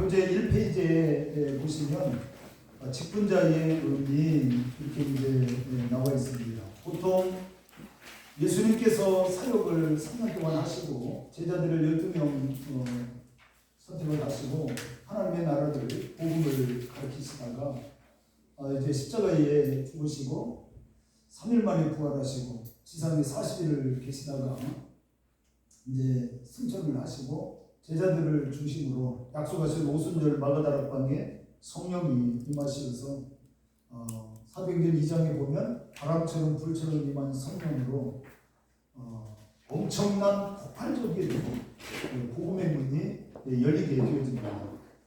교재 1페이지에 보시면 직분자의 의미 이렇게 이제 나와 있습니다. 보통 예수님께서 사역을 3년 동안 하시고 제자들을 12명 선택을 하시고 하나님의 나라를 복음을 가르치시다가 이제 십자가에 죽으시고 3일 만에 부활하시고 지상에 40일을 계시다가 이제 승천을 하시고 제자들을 중심으로 약속하신 오순절 마가다락방에 성령이 임하시어서 사도행전 2장에 보면 바람처럼 불처럼 임한 성령으로 엄청난 폭발적인 복음의 문이 열리게 되어집니다.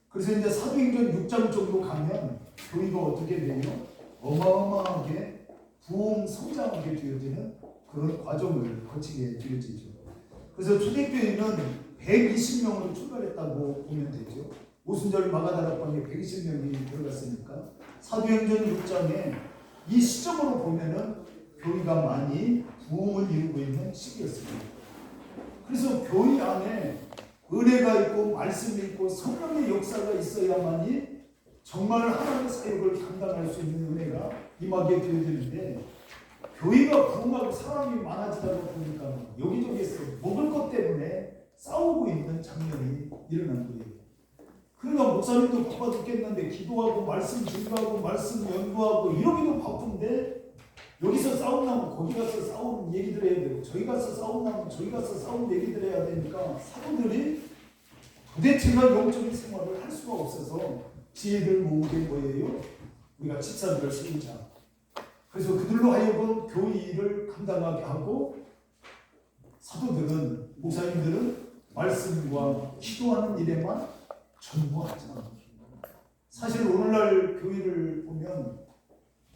그래서 이제 사도행전 6장 정도 가면 교회가 어떻게 돼요? 어마어마하게 부흥 성장하게 되어지는 그런 과정을 거치게 되어지죠. 그래서 초대교회는 120명으로 출발했다고 보면 되죠. 오순절 마가다락방에 120명이 들어갔으니까 사도행전 6장에 이 시점으로 보면은 교회가 많이 부흥을 이루고 있는 시기였습니다. 그래서 교회 안에 은혜가 있고 말씀이 있고 성령의 역사가 있어야만이 정말 하나님의 사역을 감당할 수 있는 은혜가 임하게 되어지는데 교회가 부흥하고 사람이 많아지다 보니까 여기저기에서 먹을 것 때문에 싸우고 있는 장면이 일어난 거예요. 그러니까 목사님도 바빠 죽겠는데 기도하고 말씀 증거하고 말씀 연구하고 이러기도 바쁜데 여기서 싸움나면 거기 가서 싸우는 얘기들 해야 되고 저기 가서 싸움나면 저기 가서 싸우는 얘기들 해야 되니까 사도들이 도대체가 영적인 생활을 할 수가 없어서 지혜를 모으게 뭐예요? 우리가 집사들을 세우자. 그래서 그들로 하여금 교회 일을 감당하게 하고 사도들은 목사님들은 말씀과 기도하는 일에만 전무하자. 사실 오늘날 교회를 보면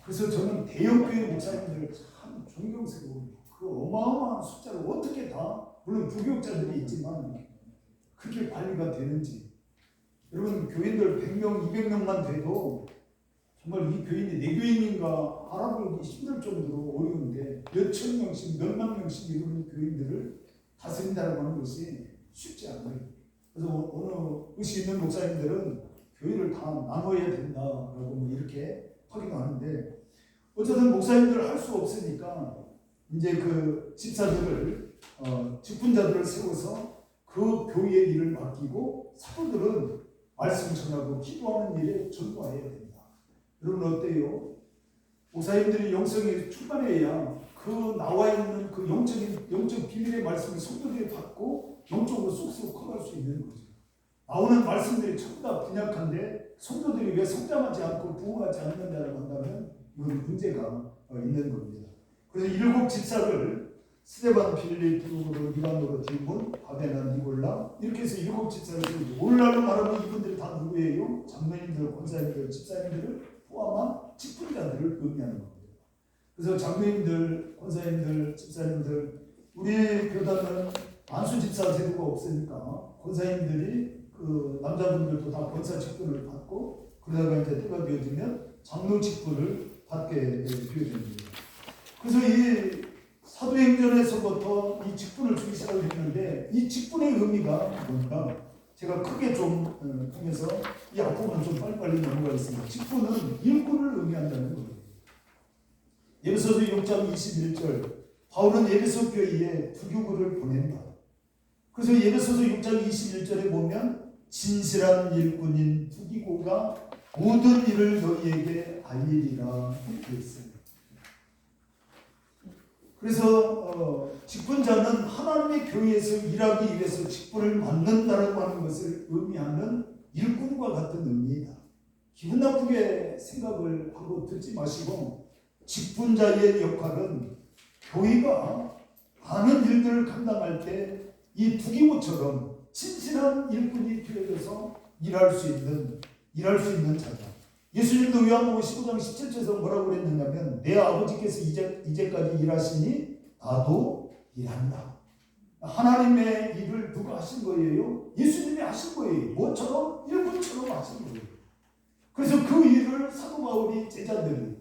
그래서 저는 대형교회 목사님들을 참 존경스러워요. 그 어마어마한 숫자를 어떻게 다 물론 부교육자들이 있지만 그렇게 관리가 되는지. 여러분 교인들 100명, 200명만 돼도 정말 이 교인이 내 교인인가 알아보기 힘들 정도로 어려운데 몇천 명씩, 몇만 명씩 이런 교인들을 다스린다고 하는 것이 쉽지 않아요. 그래서 어느 의식 있는 목사님들은 교회를 다 나눠야 된다라고 뭐 이렇게 하기도 하는데 어쨌든 목사님들을 할 수 없으니까 이제 그 집사들을 직분자들을 세워서 그 교회의 일을 맡기고 사도들은 말씀 전하고 기도하는 일에 전무해야 된다. 여러분 어때요? 목사님들이 영성에 출발해야 그 나와 있는 그 영적 비밀의 말씀을 성도들이 받고 영적으로 쑥쑥 커갈 수 있는 거죠. 나오는 말씀들이 전부 다 분약한데 성도들이 왜 성장하지 않고 부흥하지 않는다고 한다면 이건 문제가 있는 겁니다. 그래서 7 집사를 스데반, 빌립, 프루고로, 니간노로, 디몬, 바베나, 니골라 이렇게 해서 7 집사를 세우죠. 오늘날로 말하면 이분들이 다 누구예요? 장로님들, 권사님들, 집사님들을 포함한 직분자들을 의미하는 겁니다. 그래서 장로님들, 권사님들, 집사님들 우리 교단은 안수 집사 제도가 없으니까 권사님들이 그 남자분들도 다 권사 직분을 받고 그러다가 이제 때가 되어지면 장로 직분을 받게 되어집니다. 그래서 이 사도행전에서부터 이 직분을 주기 시작을 했는데 이 직분의 의미가 뭔가 제가 크게 좀 통해서 이 앞부분은 좀 빨리빨리 넘어가겠습니다. 직분은 일꾼을 의미한다는 거예요. 에베소서 6장 21절 바울은 에베소 교회에 두교구를 보낸다. 그래서 에베소서 6장 21절에 보면 진실한 일꾼인 두기고가 모든 일을 너희에게 알리리라 이렇게 있어요. 그래서 직분자는 하나님의 교회에서 일하기 위해서 직분을 맡는다라고 하는 것을 의미하는 일꾼과 같은 의미이다. 기분 나쁘게 생각을 하고 듣지 마시고 직분자의 역할은 교회가 많은 일들을 감당할 때 이 두기고처럼 진실한 일꾼이 되어져서 일할 수 있는 자다. 예수님도 요한복음 15장 17절에서 뭐라고 그랬느냐면 내 아버지께서 이제까지 일하시니 나도 일한다. 하나님의 일을 누가 하신 거예요? 예수님이 하신 거예요. 뭐처럼? 일꾼처럼 하신 거예요. 그래서 그 일을 사도 바울이 제자들이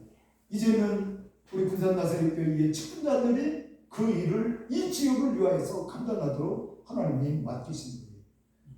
이제는 우리 군산 나사렛 교회의 직분자들이 그 일을 이 지역을 위하여서 감당하도록 하나님이 맡기신 거예요.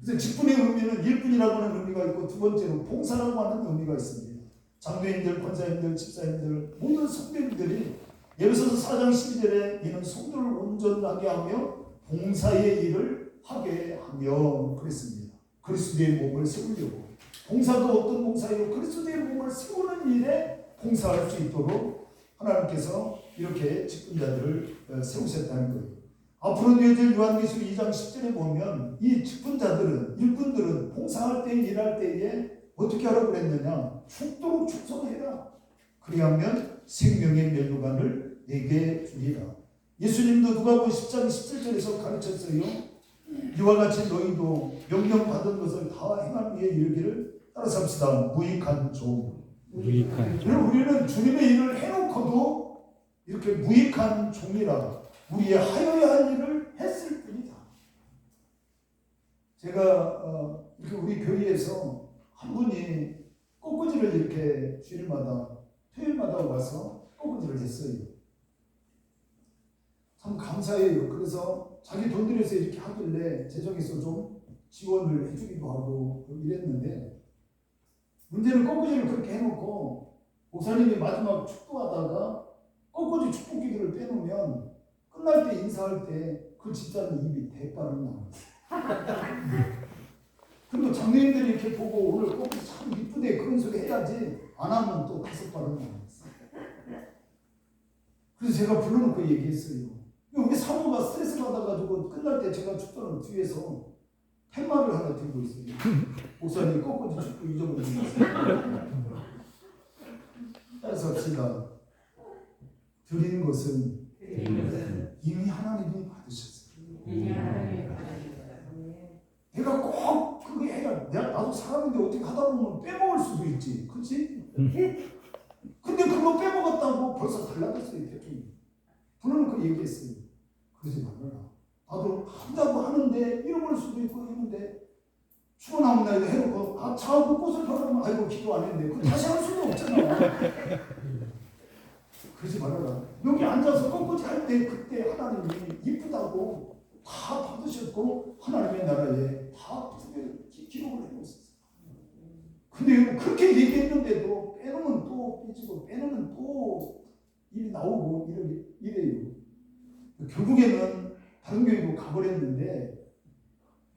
그래서 직분의 의미는 일꾼이라고 하는 의미가 있고 두 번째로 봉사라고 하는 의미가 있습니다. 장로님들, 권사님들, 집사님들 모든 성도님들이 에베소서 4장 12절에 이는 성도를 온전하게 하며 봉사의 일을 하게 하며 그랬습니다. 그리스도의 몸을 세우려고. 봉사도 어떤 봉사예요? 그리스도의 몸을 세우는 일에 봉사할 수 있도록 하나님께서 이렇게 직분자들을 세우셨다는 거예요. 앞으로 되어질 요한계시록 2장 10절에 보면 이 직분자들은, 일꾼들은 봉사할 때, 일할 때에 어떻게 하라고 그랬느냐? 죽도록 충성해라. 그리하면 생명의 면류관을 내게 주리라. 예수님도 누가복음 10장 17절에서 가르쳤어요. 이와 같이 너희도 명령받은 것을 다 행할 위해 이르기를 따라삽시다. 무익한 종. 우리는 주님의 일을 해놓고도 이렇게 무익한 종이라 우리의 하여야 할 일을 했을 뿐이다. 제가 이렇게 우리 교회에서 한 분이 꽃꽂이를 이렇게 주일마다 토요일마다 와서 꽃꽂이를 했어요. 참 감사해요. 그래서 자기 돈 들여서 이렇게 하길래 재정에서 좀 지원을 해주기도 하고 이랬는데, 문제는 꽃꽂이를 그렇게 해놓고 목사님이 마지막 축도하다가 꽃꽂이 축복 기도를 빼놓으면 끝날 때 인사할 때 그 집사님 입이 대빠른 나와요. 그리고 장로님들이 이렇게 보고 오늘 꽃이 참 이쁘대 그런 소리 해야지, 안 하면 또 5발은 나와요. 그래서 제가 불러놓고 얘기했어요. 우리 사모가 스트레스 받아가지고 끝날 때 제가 축도는 뒤에서 팻말을 하나 들고 있어요. 목사님 꽃꽂이 축도 잊어버리셨어요. 따라서 합시다. 드리는 것은 이미 하나님이 받으셨어요. 내가 꼭 그게 해야, 나도 사람인데 어떻게 하다 보면 빼먹을 수도 있지. 그렇지? 근데 그거 빼먹었다고 벌써 달라졌어요. 대통령이. 불러놓고 얘기했어요. 그러지 말아라. 나도 한다고 하는데 잃어버릴 수도 있고 했는데 추원하면 나 이거 해놓고 자고 꽃을 바라보면 아이고 기도 안 했는데 그거 다시 할 수도 없잖아. 그러지 말아라. 여기 앉아서 꽃꽂이 할 때 그때 하나님이 이쁘다고 다 받으셨고 하나님의 나라에 다 기록을 해놓으셨어요. 근데 그렇게 얘기했는데도 빼놓으면 또 삐지고 빼놓으면 또 일이 나오고 이래요. 결국에는 다른 교회로 가버렸는데,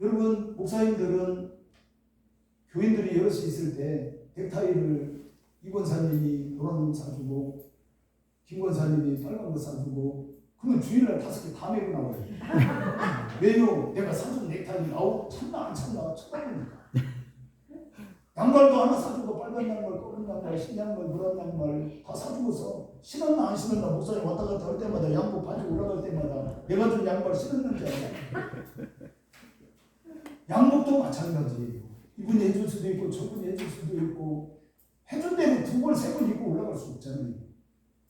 여러분 목사님들은 교인들이 여럿이 있을 때 넥타이를 이 권사님이 노란 거 사주고 김 권사님이 빨간 거 사주고 그러면 주일날 5개 다 메고 나와요. 왜요? 내가 사준 넥타이 참나 안 참나 쳐다보니까. 양말도 하나 사주고 빨간 양말, 검은 양말, 흰 양말, 노란 양말 다 사주고서 신었나 안 신었나 목사님 왔다 갔다 할 때마다 양복 바지 올라갈 때마다 내가 준 양말 신었는지 알아. 양복도 마찬가지예요. 이분이 해줄 수도 있고 저분이 해줄 수도 있고 해준 대로 2벌, 3벌 입고 올라갈 수 없잖아요.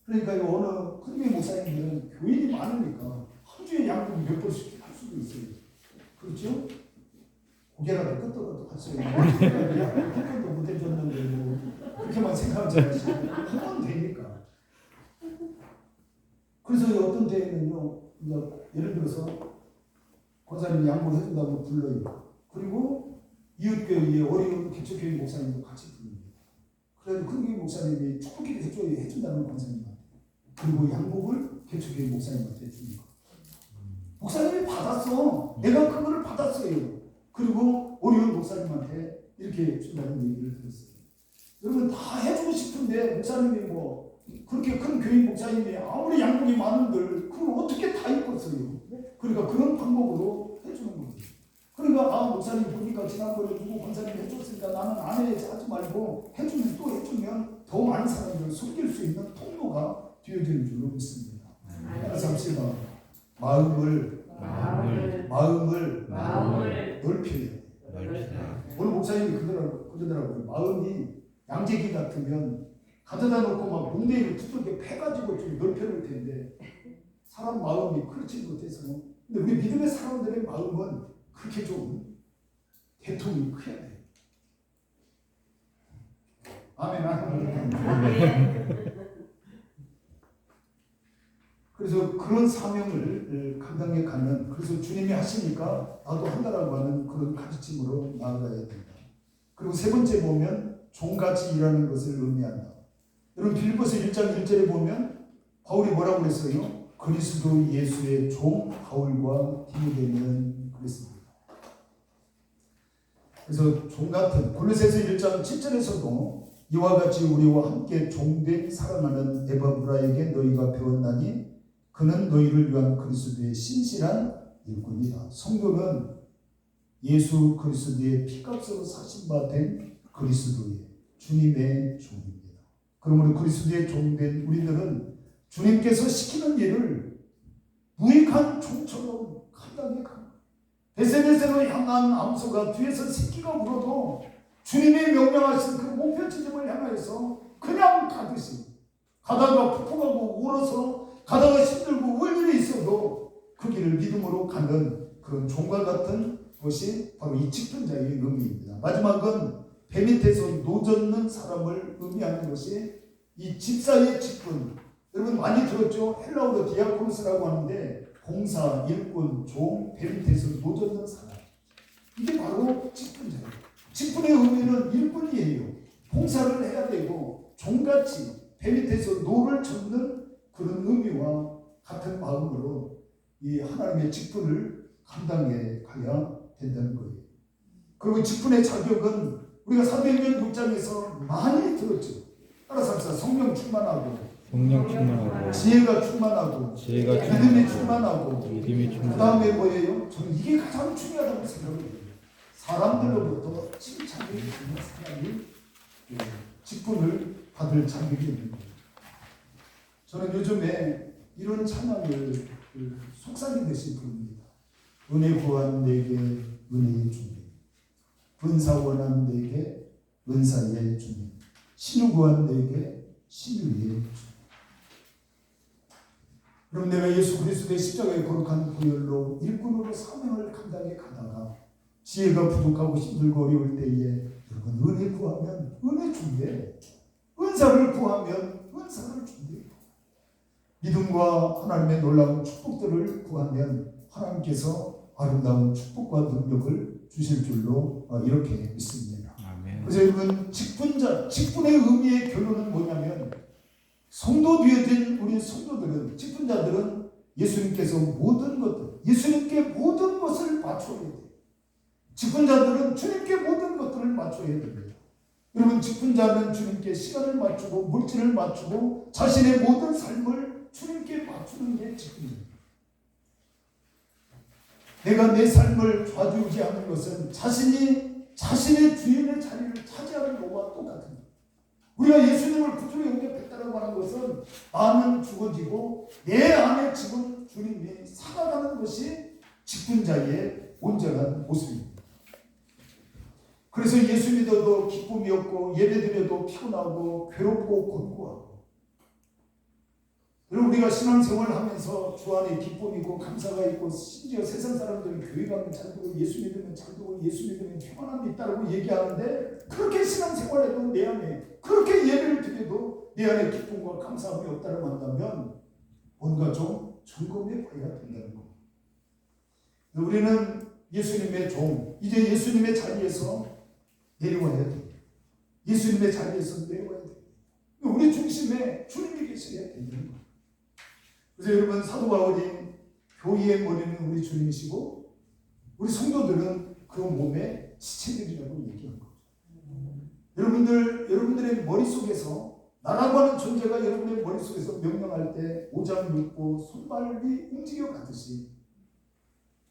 그러니까 어느 큰교회 목사님들은 교인이 많으니까 한 주에 양복 몇 벌씩 할 수도 있어요. 그렇죠? 고개라도 끄떡끄떡 하세요. 한 번도 못 해줬는데 뭐 그렇게만 생각하지 마시고 하면 되니까. 그래서 어떤 때에는요, 예를 들어서 권사님이 양보를 해준다고 불러요. 그리고 이웃교회의 어려운 개척교회 목사님도 같이 부릅니다. 그래서 큰교회 목사님이 축복기도 해준다는 권사님한테, 그리고 양복을 개척교회 목사님한테 해줍니다. 목사님이 받았어. 내가 그거를 받았어요. 그리고 어려운 목사님한테 이렇게 준다는 얘기를 들었어요. 여러분 다 해주고 싶은데 목사님이 뭐 그렇게 큰 교인 목사님이 아무리 양복이 많은들 그걸 어떻게 다 입었어요. 그러니까 그런 방법으로 해주는 거죠. 그러니까 목사님 보니까 지난번에 누구 권사님이 해줬으니까 나는 안 해야지 하지 말고 해주면 또 해주면 더 많은 사람들을 섬길 수 있는 통로가 되어지는 줄로 믿습니다. 따라서 합시다. 마음을 넓혀야. 오늘 목사님이 그러더라고요. 마음이 양재기 같으면 가져다 놓고 막 뭉대기를 두껍게 패가지고 좀 넓혀놓을 텐데 사람 마음이 그렇지 못해서. 근데 우리 믿음의 사람들의 마음은 그렇게 좀 대통이 커야 돼요. 아멘. 그래서 그래서 그런 사명을 감당해 가는, 그래서 주님이 하시니까 나도 한다라고 하는 그런 가르침으로 나아가야 된다. 그리고 세 번째 보면 종같이 일하는 것을 의미한다. 여러분 빌립보서 1장 1절에 보면 바울이 뭐라고 그랬어요? 그리스도 예수의 종 바울과 디모데는 그랬습니다. 그래서 종 같은 골로새서 1장 7절에서도 이와 같이 우리와 함께 종된 사랑하는 에바브라에게 너희가 배웠나니 그는 너희를 위한 그리스도의 신실한 일꾼이다. 성도는 예수 그리스도의 피값으로 사신 바 된 그리스도의 주님의 종입니다. 그러므로 그리스도의 종된 우리들은 주님께서 시키는 일을 무익한 종처럼 감당해 갑니다. 베세베세로 향한 암소가 뒤에서 새끼가 물어도 주님이 명령하신 그 목표 지점을 향해서 그냥 가듯이 가다가 푹푹하고 울어서 가다가 힘들고 울 일이 있어도 그 길을 믿음으로 가는 그런 종과 같은 것이 바로 이 직분자의 의미입니다. 마지막은 배 밑에서 노젓는 사람을 의미하는 것이 이 집사의 직분. 여러분 많이 들었죠? 헬라어로 디아코노스라고 하는데 봉사, 일꾼, 종, 배 밑에서 노젓는 사람. 이게 바로 직분자예요. 직분의 의미는 일꾼이에요. 봉사를 해야 되고 종같이 배 밑에서 노를 젓는 그런 의미와 같은 마음으로 이 하나님의 직분을 감당해 가야 된다는 거예요. 그리고 직분의 자격은 우리가 사도행전 6장에서 많이 들었죠. 따라서 합시다. 성령 충만하고 지혜가 충만하고 믿음이 충만하고 그 다음에 뭐예요? 저는 이게 가장 중요하다고 생각해요. 사람들로부터 칭찬을 받는 사람이 직분을 받을 자격이 있는 거예요. 저는 요즘에 이런 찬양을 속삭이듯이 부릅니다. 은혜 구한 내게 은혜의 주님, 은사 원한 내게 은사의 주님, 신유 구한 내게 신유의 주님. 그럼 내가 예수 그리스도의 십자가에 거룩한 보혈로 일꾼으로 사명을 감당해 가다가 지혜가 부족하고 힘들고 어려울 때에 여러분 은혜 구하면 은혜 준대, 은사를 구하면 은사를 준대. 믿음과 하나님의 놀라운 축복들을 구하면 하나님께서 아름다운 축복과 능력을 주실 줄로 이렇게 믿습니다. 아멘. 그래서 여러분 직분의 의미의 결론은 뭐냐면 성도 되어진 우리 성도들은 직분자들은 예수님께서 모든 것들 예수님께 모든 것을 맞춰야 돼요. 직분자들은 주님께 모든 것들을 맞춰야 됩니다. 여러분 직분자는 주님께 시간을 맞추고 물질을 맞추고 자신의 모든 삶을 주님께 맞추는 게 직분입니다. 내가 내 삶을 좌지우지하는 것은 자신의 주인의 자리를 차지하는 것과 똑같은 거예요. 우리가 예수님을 구주로 영접했다고 하는 것은 나는 죽어지고 내 안에 지금 주님이 살아가는 것이 직분자의 온전한 모습입니다. 그래서 예수 믿어도 기쁨이 없고 예배드려도 피곤하고 괴롭고 곤고하고, 여러분 우리가 신앙생활을 하면서 주 안에 기쁨이고 감사가 있고 심지어 세상 사람들은 교회 가면 잘 되고 예수 믿으면 잘 되고 예수 믿으면 평안함이 있다고 얘기하는데 그렇게 신앙생활해도 내 안에 그렇게 예배를 드려도 내 안에 기쁨과 감사함이 없다고 한다면 뭔가 좀 점검해 봐야 된다는 겁니다. 우리는 예수님의 종, 이제 예수님의 자리에서 내려와야 돼요. 예수님의 자리에서 내려와야 돼요. 우리 중심에 주님이 계셔야 되는 거예요. 그래서 여러분 사도 바울이 교회의 머리는 우리 주님이시고 우리 성도들은 그 몸의 지체들이라고 얘기한 거죠. 여러분들의 머릿속에서 나라고 하는 존재가 여러분의 머릿속에서 명령할 때 오장육부 손발이 움직여 가듯이,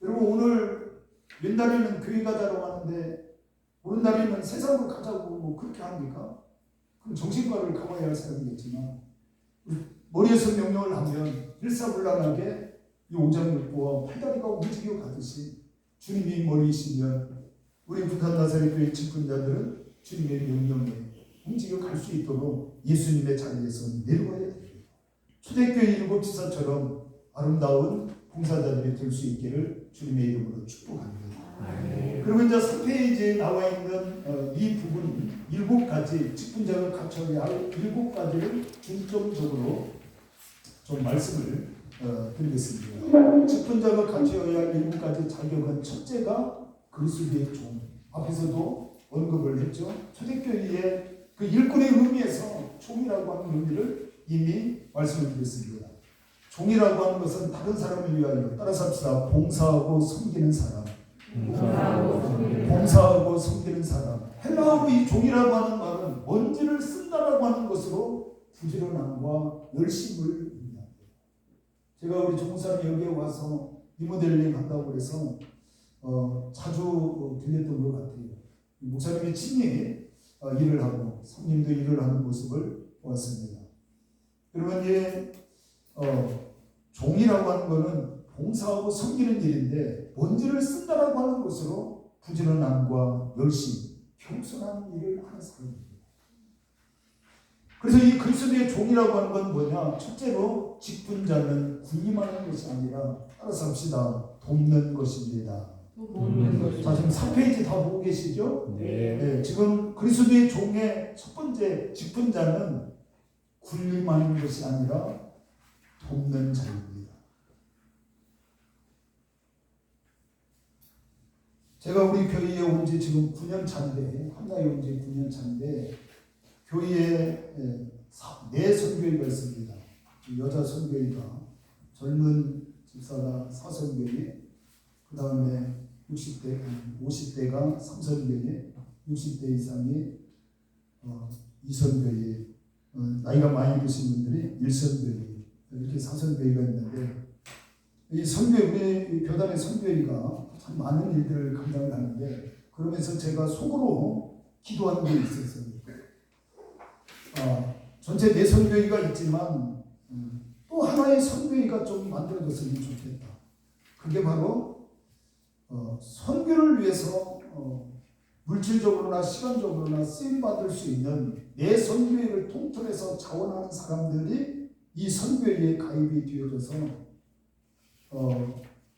여러분 오늘 왼다리는 교회 가자라고 하는데 오른다리는 세상으로 가자고 뭐 그렇게 합니까? 그럼 정신과를 가봐야 할 사람이겠지만 머리에서 명령을 하면 일사불란하게 이 오장육부와 팔다리가 움직여 가듯이 주님이 머리이시면 우리 북한 나사렛 교회 직분자들은 주님의 명령에 움직여 갈 수 있도록 예수님의 자리에서 내려와야 됩니다. 초대교회 일곱 지사처럼 아름다운 봉사자들이 될 수 있기를 주님의 이름으로 축복합니다. 그리고 이제 3페이지에 나와 있는 이 부분 7가지 직분자가 갖춰야 할 7가지를 중점적으로 좀 말씀을 드리겠습니다. 직분자가 갖춰야 할 7가지 자격은 첫째가 그리스도의 종. 앞에서도 언급을 했죠. 초대교회의 그 일꾼의 의미에서 종이라고 하는 의미를 이미 말씀을 드렸습니다. 종이라고 하는 것은 다른 사람을 위하여, 따라서 합시다. 봉사하고 섬기는 사람. 봉사하고 섬기는 사람. 헬라어로 이 종이라고 하는 말은 먼지를 쓴다라고 하는 것으로 부지런함과 열심을 의미합니다. 제가 우리 종사님 여기에 와서 리모델링 한다고 해서 자주 들렸던 것 같아요. 목사님이 친히 일을 하고 성님도 일을 하는 모습을 보았습니다. 그러면 이제 종이라고 하는 것은 봉사하고 섬기는 일인데 먼지를 쓴다라고 하는 것으로 부지런함과 열심, 겸손한 일을 하는 사람입니다. 그래서 이 그리스도의 종이라고 하는 건 뭐냐? 첫째로 직분자는 군림하는 것이 아니라 따라서 합시다. 돕는 것입니다. 자, 지금 3페이지 다 보고 계시죠? 네. 지금 그리스도의 종의 첫 번째 직분자는 군림하는 것이 아니라 돕는 자입니다. 제가 우리 교회에 온 지 지금 9년 차인데, 한나에 온 지 9년 차인데, 교회에 4 선교회가 있습니다. 여자 선교회가, 젊은 집사가 4선교회, 그 다음에 60대, 50대가 3선교회, 60대 이상이 2선교회, 나이가 많이 드신 분들이 1선교회, 이렇게 4선교회가 있는데, 이 선교회, 우리 교단의 선교회가 참 많은 일들을 감당을 하는데, 그러면서 제가 속으로 기도하는 게 있었어요. 전체 4선교회가 있지만 또 하나의 선교회가 좀 만들어졌으면 좋겠다. 그게 바로 선교를 위해서 물질적으로나 시간적으로나 쓰임받을 수 있는 내 선교회를 통틀어서 자원하는 사람들이 이 선교회에 가입이 되어져서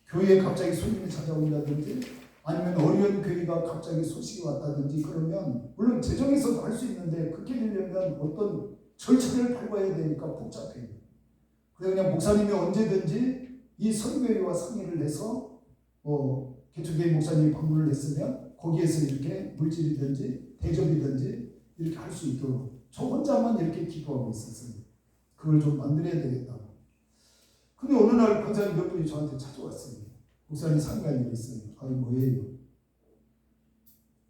교회에 갑자기 손님이 찾아온다든지 아니면 어려운 교회가 갑자기 소식이 왔다든지 그러면 물론 재정에서도 할 수 있는데 그렇게 되려면 어떤 절차를 밟아야 되니까 복잡해요. 그래서 그냥 목사님이 언제든지 이 선교회와 상의를 해서 개척교회 목사님이 방문을 했으면 거기에서 이렇게 물질이든지 대접이든지 이렇게 할 수 있도록 저 혼자만 이렇게 기도하고 있었어요. 그걸 좀 만들어야 되겠다고. 근데 어느 날 권사님 몇 분이 저한테 찾아왔어요. 목사님 상의할 일이 있어요. 뭐예요?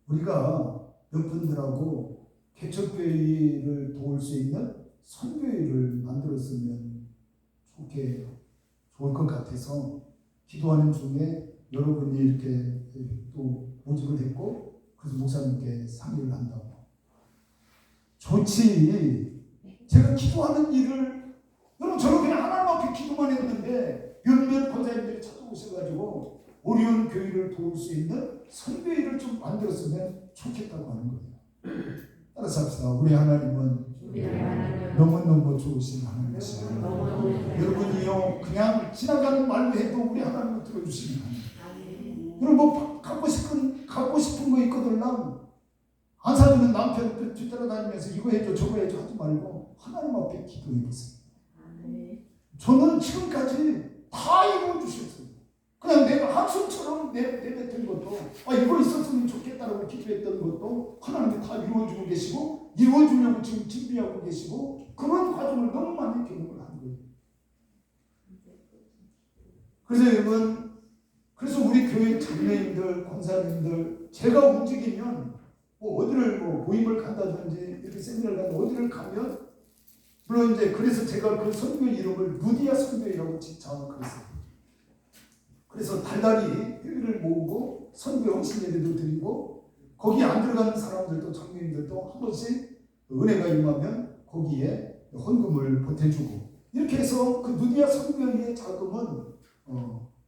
우리가 몇 분들하고 개척교회를 도울 수 있는 선교회를 만들었으면 좋을 것 같아서 기도하는 중에 여러분이 이렇게 또 모집을 했고 그래서 목사님께 상의를 한다고. 좋지. 제가 기도하는 일을 여러분 저는 그냥 하나님 앞에 기도만 했는데 몇몇 권사님들이 찾아오셔가지고 어려운 교회를 도울 수 있는 선교회를 좀 만들었으면 좋겠다고 하는 거예요. 따라서 합시다. 우리 하나님은 너무너무 좋으신 하나님이시죠. 여러분이요 그냥 지나가는 말로 해도 우리 하나님을 들어주시는 하나님. 여러분 뭐 갖고 싶은 거 있거든. 안 사주는 남편 뒤따라다니면서 이거 해줘 저거 해줘 하지 말고 하나님 앞에 기도해 보세요. 저는 지금까지 다 이루어주셨어요. 그냥 내가 한숨처럼 내뱉은 것도 이거 있었으면 좋겠다라고 기도했던 것도 하나님이 다 이루어주고 계시고 이루어주려고 지금 준비하고 계시고 그런 과정을 너무 많이 경험을 하는 거예요. 그래서 여러분 그래서 우리 교회 장로님들 권사님들 제가 움직이면 어디를 모임을 간다든지 이렇게 세미나를 간다 어디를 가면 물론 이제 그래서 제가 그 선교 이름을 루디아 선교회라고 정했어요. 그래서 달달이 회비를 모으고 선교 헌신 예배도 드리고 거기에 안 들어가는 사람들도 장로님들도 한 번씩 은혜가 임하면 거기에 헌금을 보태주고 이렇게 해서 그 루디아 선교회의 자금은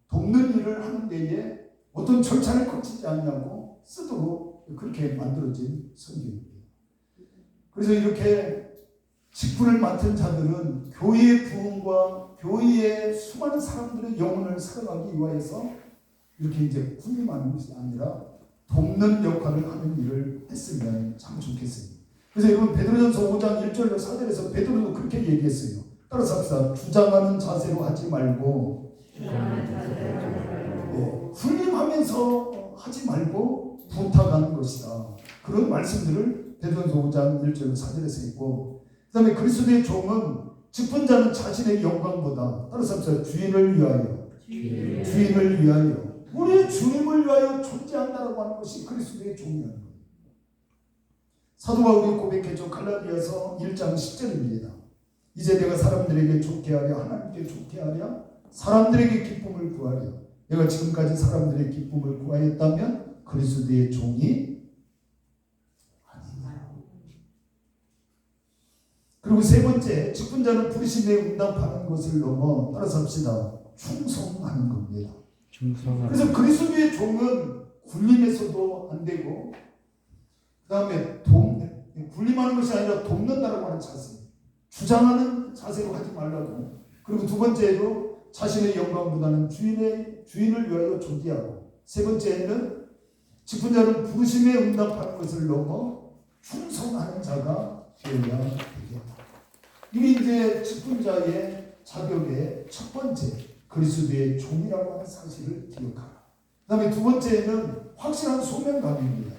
돕는 일을 하는 데에 어떤 절차를 거치지 않냐고 쓰도록 그렇게 만들어진 선교입니다. 그래서 이렇게 직분을 맡은 자들은 교회의 부흥과 교회의 수많은 사람들의 영혼을 사랑하기 위해서 이렇게 이제 군림하는 것이 아니라 돕는 역할을 하는 일을 했으면 참 좋겠습니다. 그래서 여러분 베드로전서 5장 1절로 4절에서 베드로도 그렇게 얘기했어요. 따라서 합시다. 주장하는 자세로 하지 말고, 훈림하면서 하지 말고 부탁하는 것이다. 그런 말씀들을 베드로전서 5장 1절 4절에서 있고, 그 다음에 그리스도의 종은 직분자는 자신의 영광보다 따라서 합시다. 주인을 위하여 우리 주님을 위하여 존재한다라고 하는 것이 그리스도의 종이라는 거예요. 사도 바울이 고백했죠. 갈라디아서 1장 10절입니다. 이제 내가 사람들에게 좋게 하랴 하나님께 좋게 하랴 사람들에게 기쁨을 구하랴. 내가 지금까지 사람들의 기쁨을 구하였다면 그리스도의 종이 아니냐. 그리고 세 번째, 직분자는 부르심에 응답하는 것을 넘어 따라서 합시다. 충성하는 겁니다. 그래서 그리스도의 종은 굴림에서도 안 되고, 그 다음에 굴림하는 것이 아니라 돕는다라고 하는 자세, 주장하는 자세로 하지 말라고. 그리고 두 번째로 자신의 영광보다는 주인을 위하여 존귀하고, 세 번째는 직분자는 부르심에 응답하는 것을 넘어 충성하는 자가 되어야 되겠다. 이게 이제 직분자의 자격의 첫 번째, 그리스도의 종이라고 하는 사실을 기억하라. 그 다음에 두 번째는 확실한 소명감입니다.